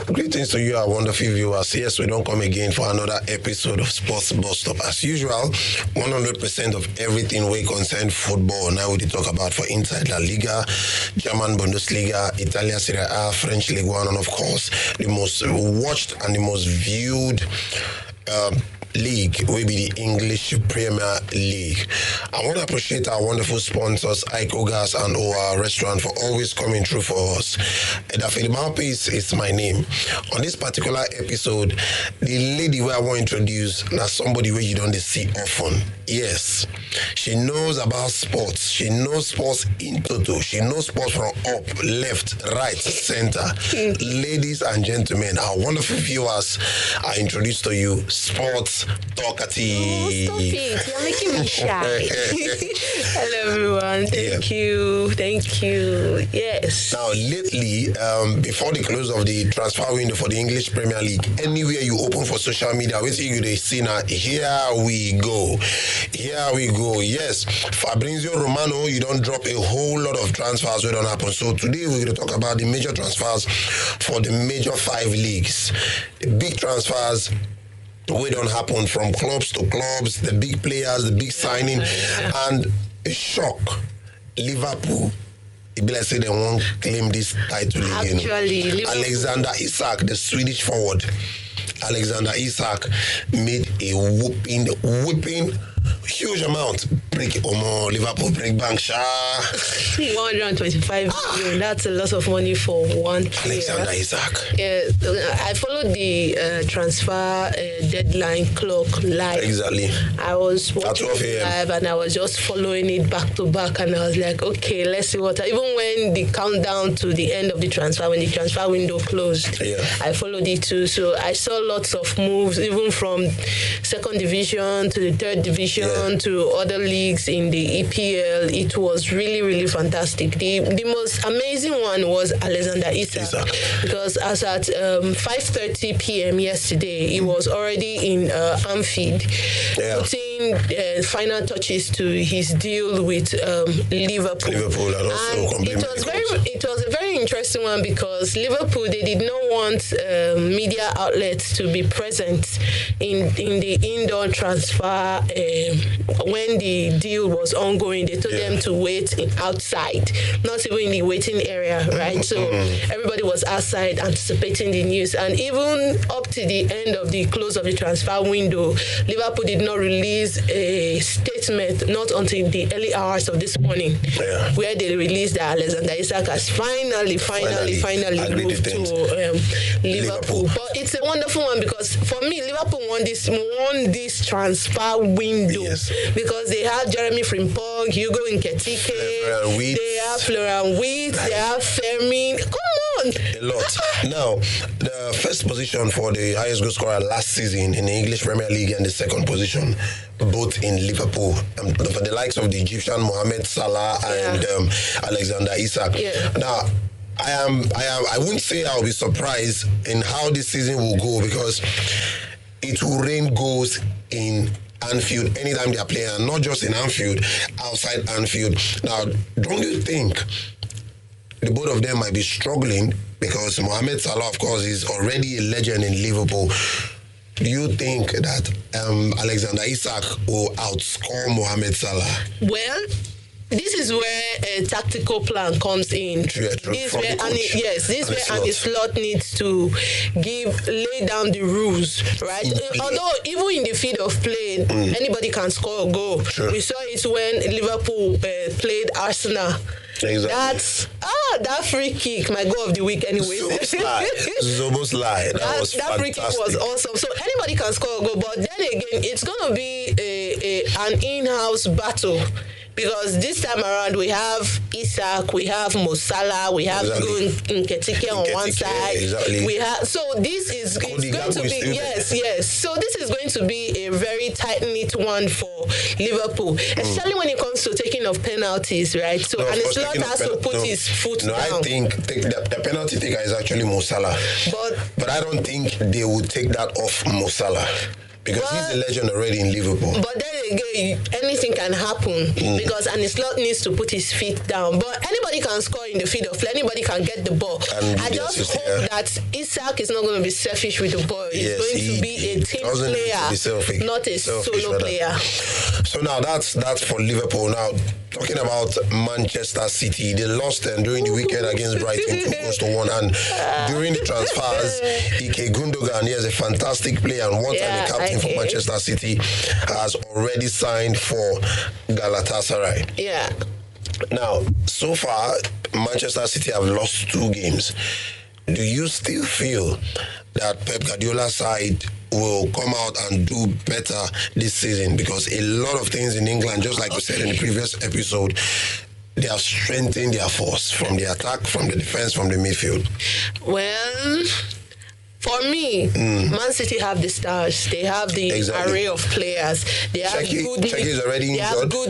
Greetings to you, our wonderful viewers. Yes, we don't come again for another episode of Sports Busstop. As usual, 100% of everything we concern football. Now we talk about for inside La Liga, German Bundesliga, Italian Serie A, French Ligue 1, and of course, the most watched and the most viewed league will be the English Premier League. I want to appreciate our wonderful sponsors, Ico Gas and OR Restaurant, for always coming through for us. Edafe, Dmouthpiece is my name. On this particular episode, the lady where I want to introduce now somebody where you don't see often. Yes, she knows about sports. She knows sports in total. She knows sports from up, left, right, center. Ladies and gentlemen, our wonderful viewers, I introduce to you Sports Talkative. Oh, stop it. You're making me shy. Hello, everyone. Thank you. Yes. Now, lately, before the close of the transfer window for the English Premier League, anywhere you open for social media, we see you see now, here we go. Yes, Fabrizio Romano, you don't drop a whole lot of transfers. We don't happen. So today we're going to talk about the major transfers for the major 5 leagues. The big transfers we don't happen from clubs to clubs, the big players, the big signing, and a shock. Liverpool, let's say they won't claim this title again. Actually, Alexander Isak, the Swedish forward, Alexander Isak made a whooping huge amount. Liverpool break bank 125 million. That's a lot of money for one player. Alexander Isak. Yeah, I followed the transfer deadline clock live. Exactly. I was watching it live and I was just following it back to back, and I was like, okay, let's see what. Even when the countdown to the end of the transfer, when the transfer window closed, I followed it too. So I saw lots of moves, even from second division to the third division to other leagues in the EPL. It was really, really fantastic. The most amazing one was Alexander Isak. Because as at 5:30 p.m. yesterday, he was already in Anfield, putting final touches to his deal with Liverpool. And it was a very interesting one because Liverpool, they did not want media outlets to be present in the indoor transfer when the deal was ongoing. They told them to wait outside, not even in the waiting area, right? So everybody was outside anticipating the news. And even up to the end of the close of the transfer window, Liverpool did not release a statement, not until the early hours of this morning, where they released that Alexander Isak has finally moved to Liverpool. But it's a wonderful one because for me, Liverpool won this transfer window because they have Jeremy Frimpong, Hugo Nketiah, they have Florian Wirtz, they have Fermin. Come on! A lot. Now, the first position for the highest goal scorer last season in the English Premier League and the second position both in Liverpool, for the likes of the Egyptian Mohamed Salah and Alexander Isak. Now, I wouldn't say I'll be surprised in how this season will go because it will rain goals in Anfield anytime they are playing, and not just in Anfield, outside Anfield. Now, don't you think the both of them might be struggling because Mohamed Salah, of course, is already a legend in Liverpool? Do you think that Alexander Isak will outscore Mohamed Salah? Well, this is where a tactical plan comes in. This is where Andy Slot needs to lay down the rules, right? Although even in the field of play, anybody can score a goal. We saw it when Liverpool played Arsenal. That's that free kick, my goal of the week anyway. Zobo slide. That free kick was awesome. So anybody can score a goal, but then again, it's gonna be an in-house battle. Because this time around we have Isak, we have Mo Salah, we have Nketiah on one side. We have this is going to be So this is going to be a very tight-knit one for Liverpool, especially when it comes to taking of penalties, right? So and Slot has to put his foot down. I think the penalty taker is actually Mo Salah, but I don't think they would take that off Mo Salah. Because he's a legend already in Liverpool. But then again, anything can happen because Arne Slot needs to put his feet down. But anybody can score in the field of play. Anybody can get the ball. I just hope that Isak is not going to be selfish with the ball. He's going to be a team player, not a solo player. So now that's for Liverpool. Now talking about Manchester City, they lost during the weekend against Brighton 2-1, and during the transfers, Ike Gundogan, he is a fantastic player and one-time captain for Manchester City, has already signed for Galatasaray. Yeah. Now, so far, Manchester City have lost 2 games. Do you still feel that Pep Guardiola's side will come out and do better this season? Because a lot of things in England, just like we said in the previous episode, they have strengthened their force from the attack, from the defense, from the midfield. Well, for me, Man City have the stars. They have the array of players. They have good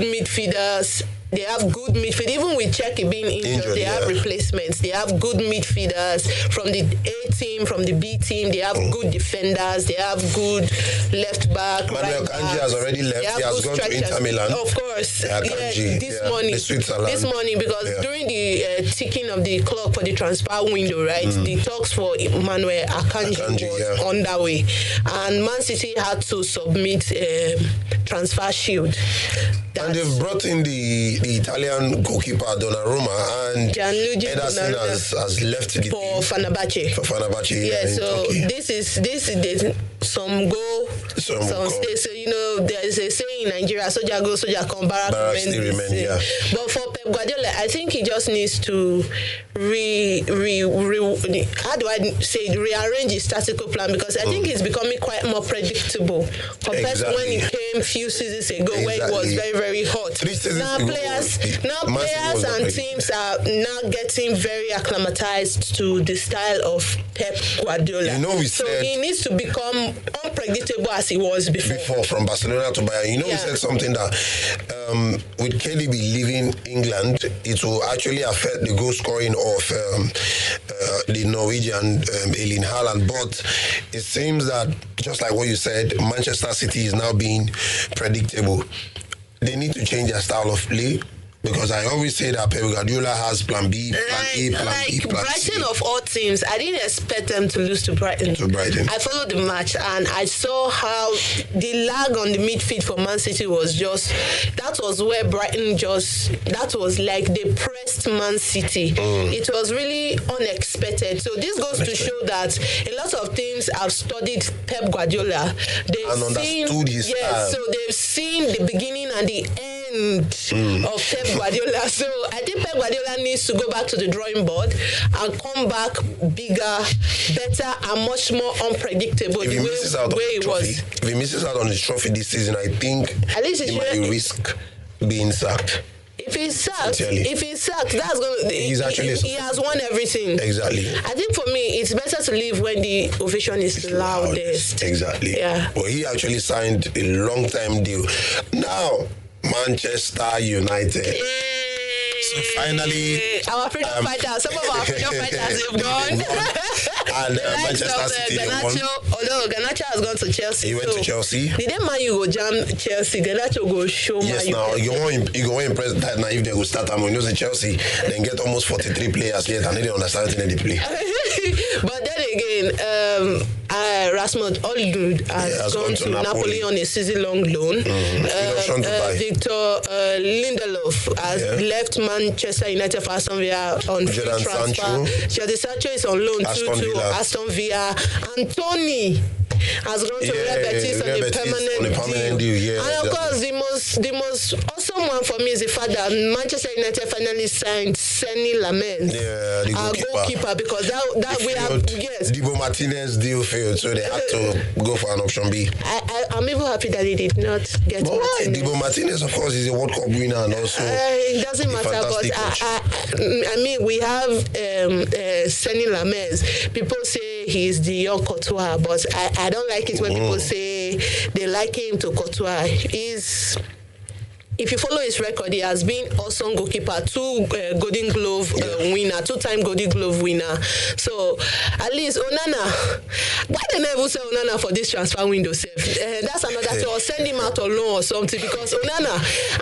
midfielders. They have good midfield. Even with Czech being injured, they have replacements. They have good midfielders from the A team, from the B team. They have good defenders. They have good left back. Manuel Kanji has already left. He has gone to Inter Milan. Of course. This morning, because during the ticking of the clock for the transfer window, right, the talks for Manuel Akanji was underway. And Man City had to submit a transfer shield. And they've brought in the Italian goalkeeper Donnarumma, and Ederson has left the for Fenerbahce. So Turkey. this is some go, some stay. So there is a saying in Nigeria: "Soldier go, soldier come, barracks remain." But for Pep Guardiola, I think he just needs to rearrange his tactical plan, because I think it's becoming quite more predictable compared to when he came a few seasons ago, where it was very, very hot. Now players and teams are now getting very acclimatized to the style of Pep Guardiola. So he needs to become unpredictable as he was before. From Barcelona to Bayern. We said something that with KDB leaving England, it will actually affect the goal scoring of the Norwegian Erling Haaland. But it seems that, just like what you said, Manchester City is now being predictable. They need to change their style of play, because I always say that Pep Guardiola has plan B, plan A, plan B, plan C. Brighton of all teams, I didn't expect them to lose to Brighton. I followed the match and I saw how the lag on the midfield for Man City was that was where Brighton that was like they pressed Man City. It was really unexpected. So this goes to show that a lot of teams have studied Pep Guardiola. They've understood his style. So they've seen the beginning and the end of Pep Guardiola. So I think Pep Guardiola needs to go back to the drawing board and come back bigger, better, and much more unpredictable. If he misses out on the trophy this season, I think at least he might risk being sacked. If he's sacked, that's going to... He has won everything. Exactly. I think for me, it's better to leave when the ovation is loudest. Exactly. Yeah. Well, he actually signed a long-time deal. Now, Manchester United. So finally, our freedom fighters, some of our freedom fighters have gone. And Manchester City won. Although Garnacho has gone to Chelsea. He went to Chelsea. Did that man you go jam Chelsea? Garnacho go show man. Yes, now you go impress that now if they go start when you say Chelsea, then get almost 43 players yet and they don't understand anything they play. But then again, Rasmus Højlund has gone to Napoli on a season-long loan. Victor Lindelof has left Manchester United for Aston Villa on free transfer. Jadon Sancho is on loan to Aston Villa. Anthony has gone to Real Betis on a permanent deal. And of course, the most awesome one for me is the fact that Manchester United finally signed Seny Lamens, our goalkeeper, because that we have Dmouthpiece Martinez deal failed, so they had to go for an option B. I'm even happy that he did not get. But why? Dmouthpiece Martinez, of course, is a World Cup winner and also it doesn't matter. But I mean, we have Seny Lamens. People say he's the young Courtois, but I don't like it when people say they like him to Courtois. if you follow his record, he has been awesome goalkeeper, 2 Golden Glove winner, 2-time Golden Glove winner. So at least Onana, why they never say Onana for this transfer window? That's another thing. Or send him out alone or something, because Onana,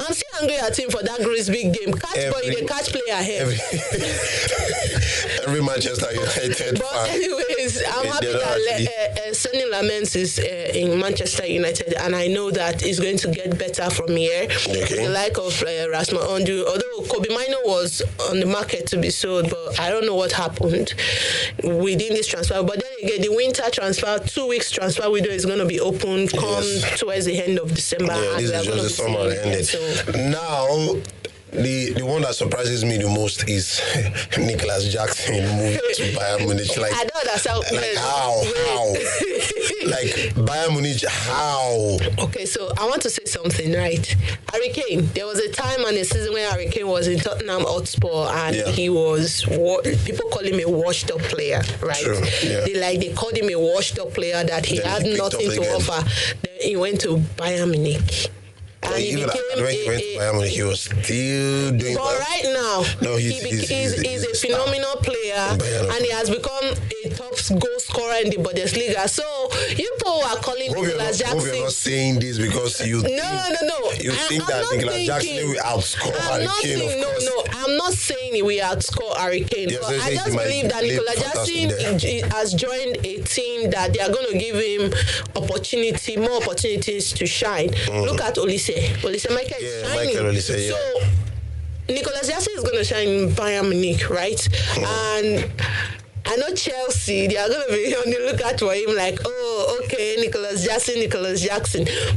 I'm still angry at him for that Grisby game. Catch boy, they catch player ahead. Every Manchester United but fan. Anyways, I'm happy that Sonny Laments is in Manchester United, and I know that it's going to get better from here. Okay. The like of Rasmus Ondu, although Kobe Mino was on the market to be sold, but I don't know what happened within this transfer. But then again, the winter transfer, 2 weeks transfer window is going to be open towards the end of December. Yeah, this is just the summer ended. So now, the one that surprises me the most is Nicholas Jackson moving to Bayern Munich. Like, I don't understand. Like how? Like Bayern Munich, how? Okay, so I want to say something, right? Harry Kane, there was a time in the season when Harry Kane was in Tottenham Hotspur, and he was, people call him a washed up player, right? True. Yeah. They called him a washed up player, that he had nothing to offer. Then he went to Bayern Munich. And he went to Bayern Munich, he was still doing well. But right now, he's a phenomenal player, and he has become a top goal scorer in the Bundesliga. So you people are calling Nicholas Jackson. Hope you're not saying this because you think that Nicholas Jackson will outscore Harry Kane. No, I'm not saying he will outscore Harry Kane. But I just believe that Nicholas Jackson has joined a team that they are going to give him more opportunities to shine. Look at Olise Michael is shining. So Nicholas Jackson is going to shine in Bayern Munich, right? And I know Chelsea, they are going to be on the lookout for him like, oh, okay, Nicholas Jackson.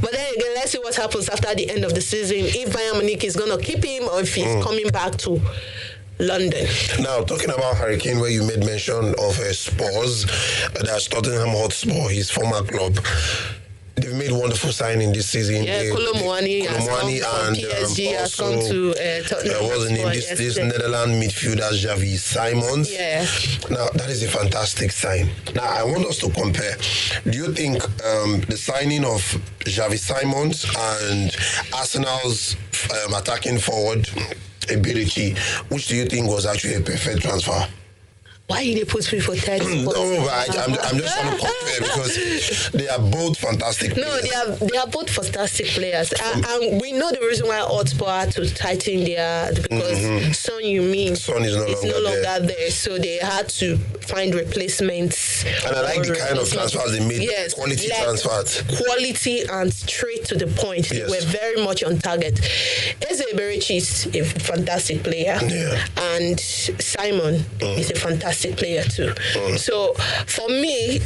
But then again, let's see what happens after the end of the season, if Bayern Munich is going to keep him or if he's coming back to London. Now, talking about Harry Kane, where you made mention of Spurs, that's Tottenham Hotspur, his former club. They've made wonderful signing this season. Yeah, Kolomwani has come from PSG, has come to Tottenham. What's the name? This Netherlands midfielder, Xavi Simons. Yeah. Now, that is a fantastic sign. Now, I want us to compare. Do you think the signing of Xavi Simons and Arsenal's attacking forward, Ebirichi, which do you think was actually a perfect transfer? Why did they put me for 30? No, but I'm just trying to compare because they are both fantastic players. No, they are both fantastic players. And we know the reason why Hotspur had to tighten because Son is no longer there. So they had to find replacements. And I like the kind of transfers they made. Yes, quality transfers. Quality and straight to the point. Yes. They were very much on target. Eze Eberichi is a fantastic player. Yeah. And Simon is a fantastic player too. So for me,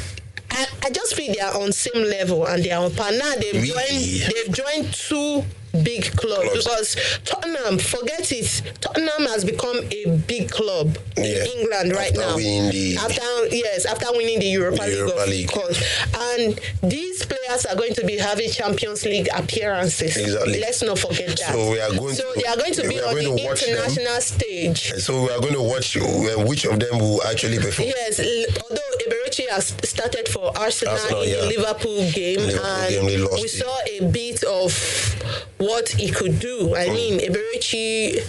I just feel they are on same level and they are on par. Now they've joined 2 big clubs because Tottenham, forget it. Tottenham has become a big club in England right now. After winning the Europa League, of course. And these players are going to be having Champions League appearances. Exactly. Let's not forget that. So they are going to be on the international stage. So we are going to watch which of them will actually perform. Yes, although Eberichi has started for Arsenal in the Liverpool game, we saw a bit of what he could do. I mean, Eberichi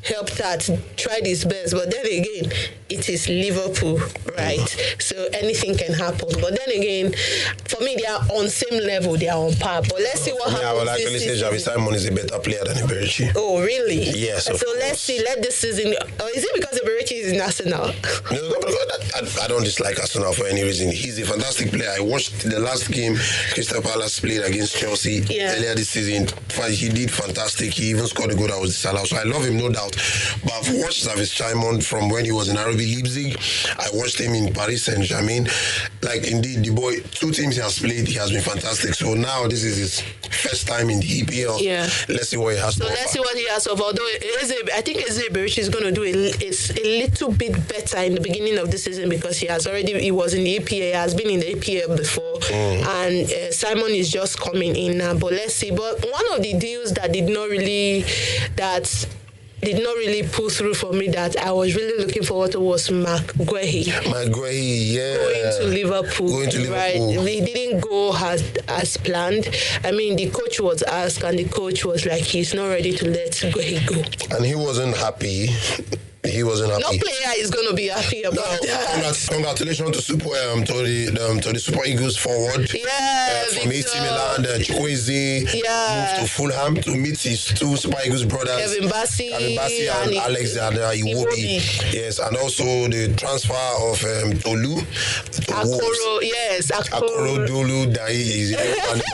helped out, tried his best, but then again, it is Liverpool, right? So anything can happen. But then again, for me, they are on same level, they are on par. But let's see what happens. I will actually say Xavi Simon is a better player than Eberichi. Oh, really? Yes. So let's see. Let this season. Is it because Eberichi is in Arsenal? No, I don't dislike Arsenal for any reason. He's a fantastic player. I watched the last game Crystal Palace played against Chelsea earlier this season. He did fantastic. He even scored a goal that was disallowed. So I love him, no doubt. But I've watched Xavi Simon from when he was in RB Leipzig. I watched him in Paris Saint-Germain. Like, indeed, the boy, 2 teams he has played, he has been fantastic. So now this is his first time in the EPL. Yeah. Let's see what he has to offer. Let's see what he has to offer. Although I think Eze Eberichi is going to do a little bit better in the beginning of the season because he was in the EPL, has been in the EPL before. And Simon is just coming in now. But let's see. But one of the deals that did not really, did not really pull through for me that I was really looking forward to was McGuehi. Yeah. Going to Liverpool. Right. He didn't go as planned. I mean, the coach was asked, and the coach was like, he's not ready to let Guehi go. And he wasn't happy. No player is going to be happy about that. Congratulations to the Super Eagles forward. From AC Milan, Chukwueze moved to Fulham to meet his two Super Eagles brothers, Kevin Bassi and Alexander Iwobi. Yes, and also the transfer of Tolu to Akoro. Yes, Akoro Dolu Dai is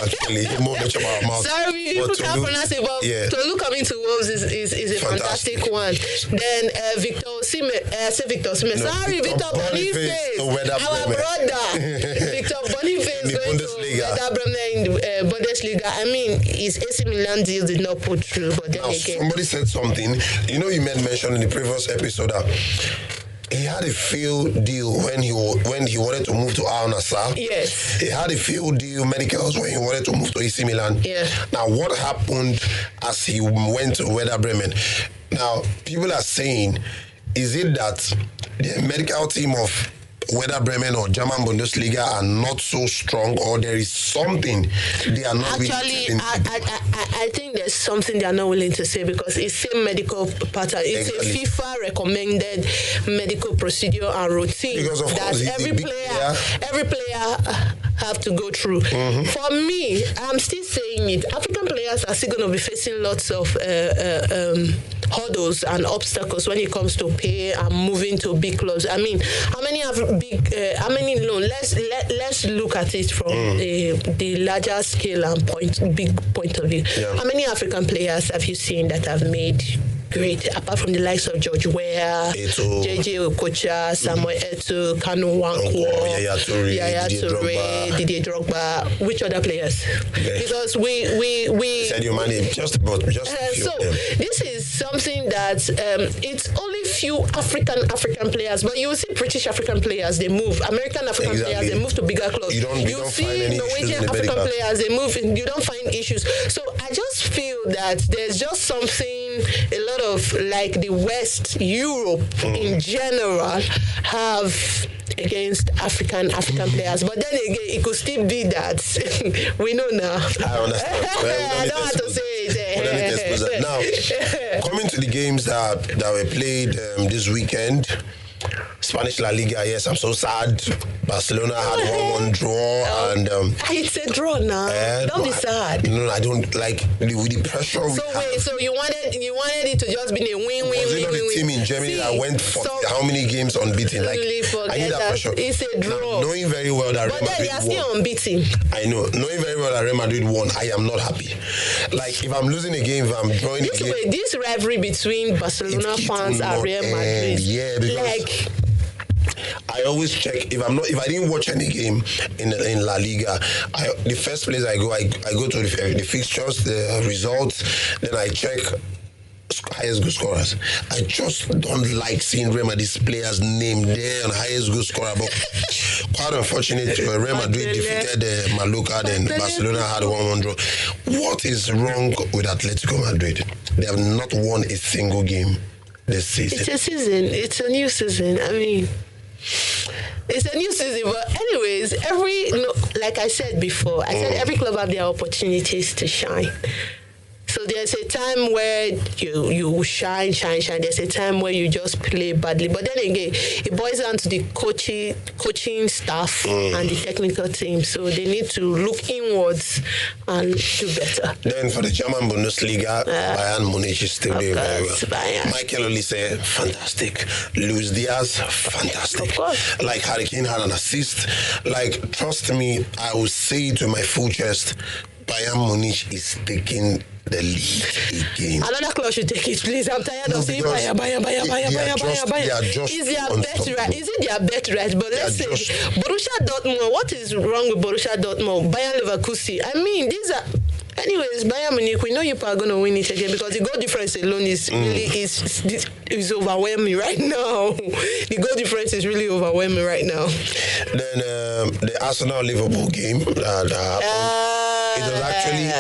actually more than our mouth. Sorry, people can't pronounce it, but Tolu coming to Wolves is a fantastic one. Then Victor Boniface, our brother. Victor Boniface going to Werder Bremen in the Bundesliga. I mean, his AC Milan deal did not put through, but then again. Somebody said something. You made mention in the previous episode that he had a failed deal when he wanted to move to Al Nassr. Yes. He had a failed deal medicals when he wanted to move to AC Milan. Yeah. Now, what happened as he went to Werder Bremen? Now, people are saying, is it that the medical team of Werder Bremen or German Bundesliga are not so strong, or there is something they are not actually willing I think there's something they are not willing to say, because it's same medical pattern. It's a FIFA recommended medical procedure and routine that every player have to go through. For me, I'm still saying it, African players are still going to be facing lots of hurdles and obstacles when it comes to pay and moving to big clubs. I mean, how many loans? Let's look at it from the larger scale and big point of view. Yeah. How many African players have you seen that have made great, apart from the likes of George Weah, JJ Okocha, Samuel Eto'o, Kanu Nwankwo, Yaya Toure, Didier Drogba? Which other players? Because we said your money just so this is something that it's only few African players, but you will see British African players, they move. American African players, they move to bigger clubs. You don't see Norwegian African players, they move. You don't find issues. So I just feel that there's just something a lot of, like, the West, Europe in general have against African players. But then again, it could still be that we know now. I understand. I don't have to say it. Now, coming to the games that were played this weekend, Spanish La Liga, yes, I'm so sad. Barcelona had 1-1 draw, and it's a draw now. Don't be sad. No, I don't like with the pressure. So you wanted it to just be a win. Was it not a team in Germany that went for how many games unbeaten? Like, I need that pressure. It's a draw. Knowing very well that Real Madrid won. But then they are still unbeaten. I know. Knowing very well that Real Madrid won, I am not happy. Like, if I'm losing a game, if I'm drawing a game. This rivalry between Barcelona fans and Real Madrid. Yeah, because I always check if I didn't watch any game in La Liga. The first place I go to the fixtures, the results, then I check highest goal scorers. I just don't like seeing Real Madrid's players' name there on highest goal scorer. But quite unfortunate, Real Madrid defeated Mallorca, then Barcelona had 1-1 draw. What is wrong with Atletico Madrid? They have not won a single game this season. It's a season. It's a new season. I mean, it's a new season, but anyways, like I said before, every club have their opportunities to shine. So there's a time where you shine. There's a time where you just play badly. But then again, it boils down to the coaching staff and the technical team. So they need to look inwards and do better. Then for the German Bundesliga, Bayern Munich is still doing very well. Michael Olise, fantastic. Luis Diaz, fantastic. Of course. Like, Harry Kane had an assist. Like, trust me, I will say it to my full chest, Bayern Munich is taking the lead again. Another club should take it, please. I'm tired of saying Bayern. Is their bet right? Is it their bet right? But let's say Borussia Dortmund. What is wrong with Borussia Dortmund? Bayern Leverkusen. I mean, these are. Anyways, Bayern Munich, we know you are going to win it again, because the goal difference alone is overwhelming right now. The goal difference is really overwhelming right now. Then the Arsenal-Liverpool game that happened. it was actually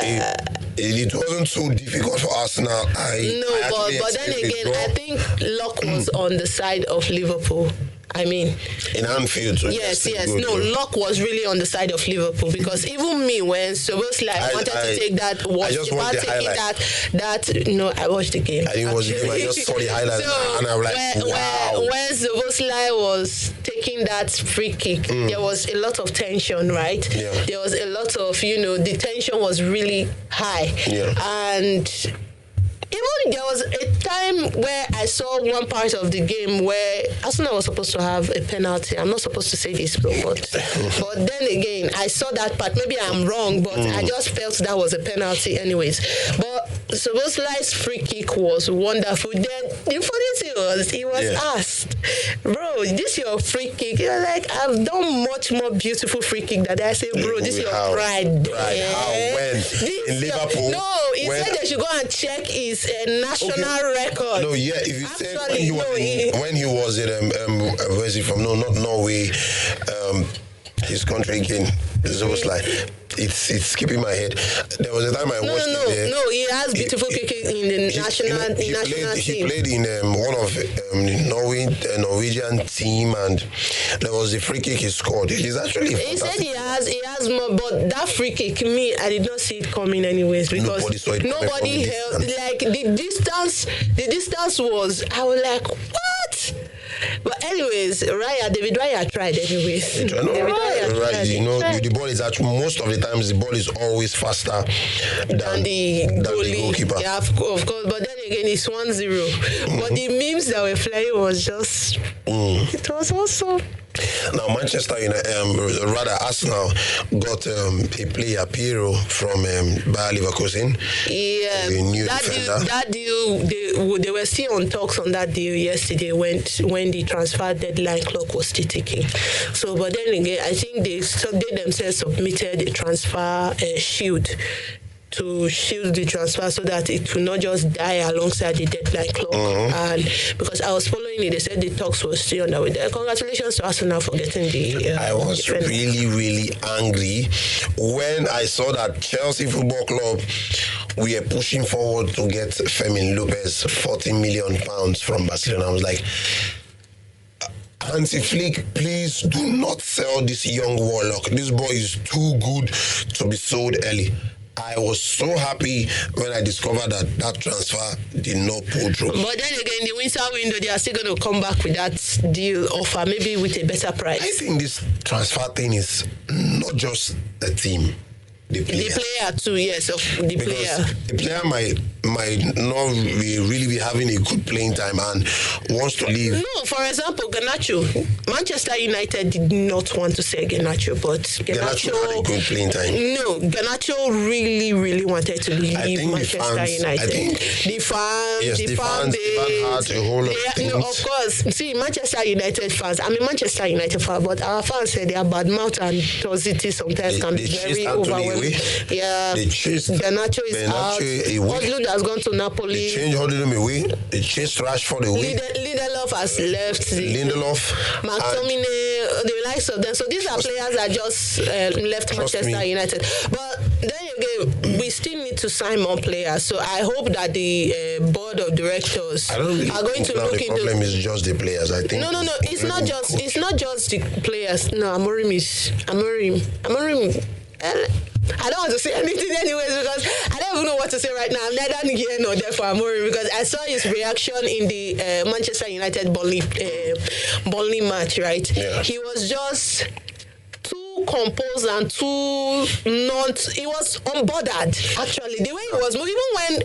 it wasn't so difficult for Arsenal. But then again, I think luck was on the side of Liverpool. I mean, in Anfield. So yes. No, luck was really on the side of Liverpool because even me, when Szoboszlai wanted to take that, was about taking that. No, I watched the game. I didn't watch the game. I just saw the highlights, and I'm like, wow. When Szoboszlai was taking that free kick, there was a lot of tension, right? Yeah. There was a lot of, the tension was really high, and. Even there was a time where I saw one part of the game where Arsenal was supposed to have a penalty. I'm not supposed to say this, but then again, I saw that part. Maybe I'm wrong, but I just felt that was a penalty anyways. But Szoboszlai's free kick was wonderful. Then the funny thing was, he was asked, bro, this your free kick? He was like, I've done much more beautiful free kick than that. I said, bro, this is your pride. How? When? In Liverpool? No, he said they should go and check his national record. No, if you say when he was in where is he from? No, not Norway. His country again. It was like it's skipping my head. There was a time I watched him there. No, he has beautiful kicking in the national team. He played in one of the Norwegian team, and there was a free kick he scored. He's actually he said he has more, but that free kick, I did not see it coming anyways because nobody held the distance was. I was like, what? But anyways, David Raya tried anyways. The ball is actually, most of the times the ball is always faster than the goalkeeper. Yeah, of course. But then again, it's 1-0. But the memes that were flying was just, it was awesome. Now, Manchester United, rather Arsenal, got a player, Piero, from Bayer Leverkusen. Yeah, that deal, they were still on talks on that deal yesterday when the transfer deadline clock was still ticking. So, but then again, I think they themselves submitted a transfer shield to shield the transfer so that it will not just die alongside the deadline clock. And because I was following it, they said the talks were still underway. Congratulations to Arsenal for getting the... I was really, really angry when I saw that Chelsea Football Club, we are pushing forward to get Fermin Lopez £40 million from Barcelona. I was like, Hansi Flick, please do not sell this young warlock. This boy is too good to be sold early. I was so happy when I discovered that transfer did not pull through. But then again, the winter window, they are still going to come back with that deal offer, maybe with a better price. I think this transfer thing is not just a team. The player too, yes, the player. The player might not really be having a good playing time and wants to leave. No, for example, Garnacho. Manchester United did not want to sell Garnacho, but Garnacho had a good playing time. No, Garnacho really, really wanted to leave Manchester United. The fan base. A whole lot of of course. See, Manchester United fans. I'm a Manchester United fan, but our fans say they are bad mouth and positivity sometimes can be very overwhelming. Yeah, Garnacho is out. Odlund has gone to Napoli. They changed Odlund away. They chased Rashford away. Lindelof has left. McTominay, the likes of them. So these are players that just left Manchester United. But then again, we still need to sign more players. So I hope that the board of directors are going to look into. The problem is just the players. I think. No. It's not just the players. No, Amorim. I don't want to say anything anyways because I don't even know what to say right now. I'm neither here nor there for Amorim because I saw his reaction in the Manchester United Burnley match, right? Yeah. He was just too composed and too not. He was unbothered actually. The way he was moving, even when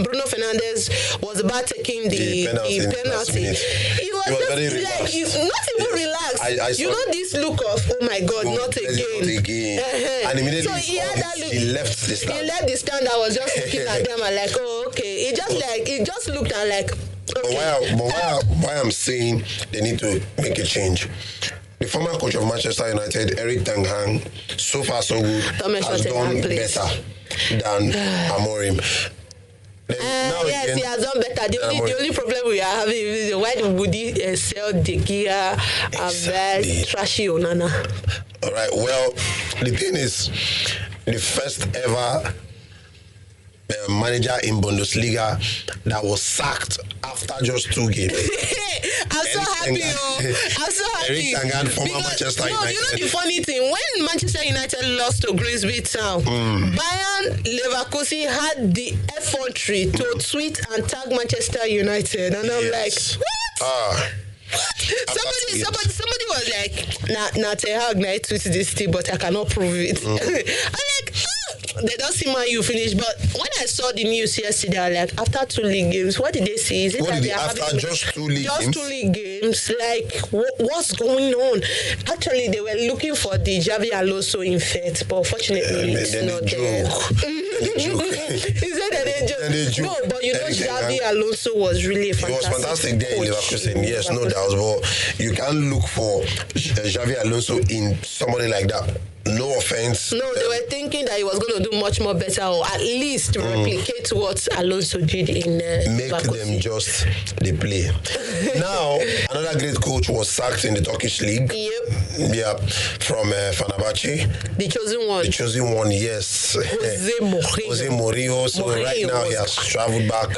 Bruno Fernandes was about taking the penalty, he was just very like not even relaxed. I saw this look of oh my God, not again. And immediately so he had that look. He left the stand. He left the stand. I was just looking at them and like, oh okay. It just looked and like. Okay. But why I'm saying they need to make a change. The former coach of Manchester United, Erik ten Hag, so far so good, has done better than Amorim. Yes, he has done better. The only problem we are having is why would he sell De Gea and trashy Onana? All right. Well, the thing is, the first ever manager in Bundesliga that was sacked after just 2 games. I'm so happy. Eric Tangan, former Manchester United. You know the funny thing, when Manchester United lost to Grimsby Town, Bayern Leverkusen had the effrontery to tweet and tag Manchester United, and I'm like, what? Somebody was like, nah, Ten Hag, I tweeted this thing, but I cannot prove it. I'm like, they don't see my you finish. But when I saw the news yesterday, I was like, after 2 league games, what did they say? Is it what that did they are after having just 2 league just games? 2 league games? Like, what's going on? Actually, they were looking for the Xavi Alonso effect, but unfortunately, it's not there. He said that they joke. No, but you know, Xavi Alonso was really fantastic. He was fantastic there in Leverkusen, yes, no doubt. But you can't look for Xavi Alonso in somebody like that. No offense. No, they were thinking that he was going to do much more better, or at least replicate what Alonso did in make Leverkusen. them just they play. Now, another great coach was sacked in the Turkish league. Yep. Yeah, from Fenerbahce. The chosen one. The chosen one, yes. Jose Mourinho. So right now he has traveled back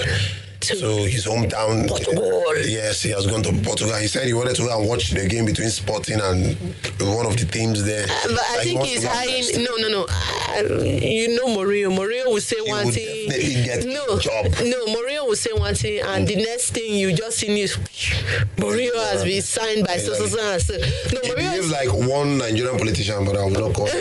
to his hometown. Portugal. Yes, he has gone to Portugal. He said he wanted to go and watch the game between Sporting and one of the teams there. But I think he's hiring. No. You know, Mourinho will say He one would thing. definitely get a job. No, Mourinho will say one thing, and the next thing you just see news. Mourinho has been signed by so. No, He Mourinho behaves like one Nigerian politician, but I will not call him.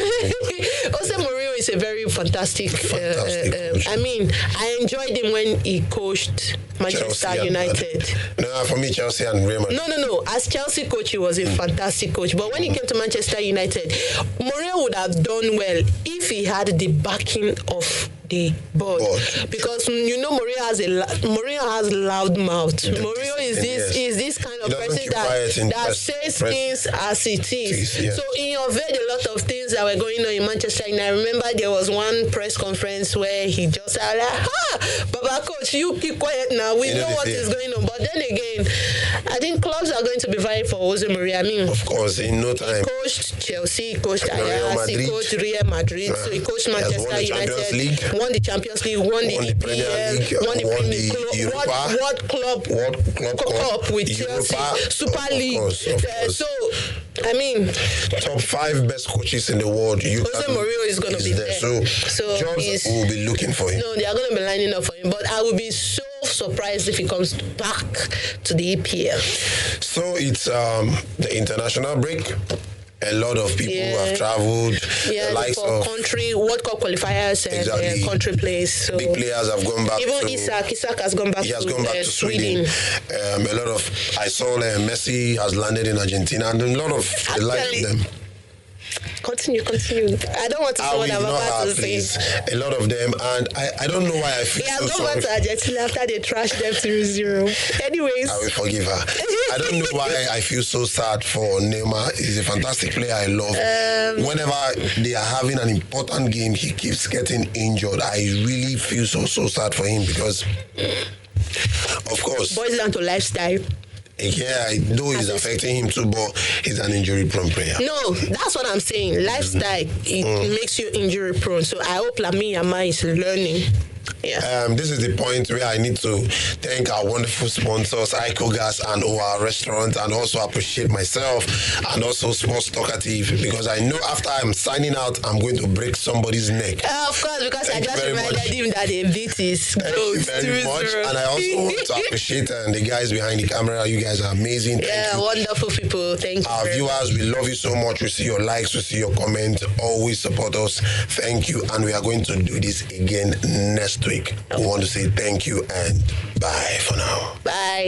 Also, Mourinho is a very fantastic coach. I mean, I enjoyed him when he coached Manchester United. No, for me, Chelsea and Real Madrid. No. As Chelsea coach, he was a fantastic coach. But when he came to Manchester United, Mourinho would have done well if he had the backing of the board. Because you know Mourinho has loud mouth. Mourinho is this kind of person that says things as it is. Yes. So he unveiled a lot of things that were going on in Manchester. And I remember there was one press conference where he just said, Baba coach, you keep quiet now. We know what is going on. But then again, I think clubs are going to be vying for Jose Mourinho. I mean, of course, in no time. He coached Chelsea, he coached Ajax, he coached Real Madrid, so he coached Manchester United, won the Champions League, won the Premier League, won the Premier League, World Club with Europa, Chelsea, Super League. Of course. So, I mean, top 5 best coaches in the world. Jose Mourinho is going to be there. So jobs will be looking for him. No, they are going to be lining up for him. But I will be so surprised if he comes back to the EPL. So it's the international break. A lot of people have traveled. Yeah, for country World Cup qualifiers and country plays. So big players have gone back. Even Isak has gone back. He has gone back to Sweden. A lot of I saw Messi has landed in Argentina, and a lot of the like of them. Continue. I don't want to say what I'm about to say. A lot of them, and I don't know why I feel so sorry. He has gone back to Argentina after they trashed them 3-0. Anyways. I will forgive her. I don't know why I feel so sad for Neymar. He's a fantastic player I love. Whenever they are having an important game, he keeps getting injured. I really feel so sad for him because, of course. Boils down to lifestyle. Yeah, though it's affecting him too, but he's an injury-prone player. No, that's what I'm saying. Lifestyle, it makes you injury-prone. So I hope Lamine Yamal is learning. Yeah. This is the point where I need to thank our wonderful sponsors, Ico Gas and OR Restaurant, and also appreciate myself and also Sports Talkative, because I know after I'm signing out, I'm going to break somebody's neck. Of course, because I just reminded him that the beat is close. Thank you very much. And I also want to appreciate the guys behind the camera. You guys are amazing. Thank you. Wonderful people. Thank you. Our viewers, we love you so much. We see your likes, we see your comments. Always support us. Thank you. And we are going to do this again next week. We want to say thank you and bye for now. Bye.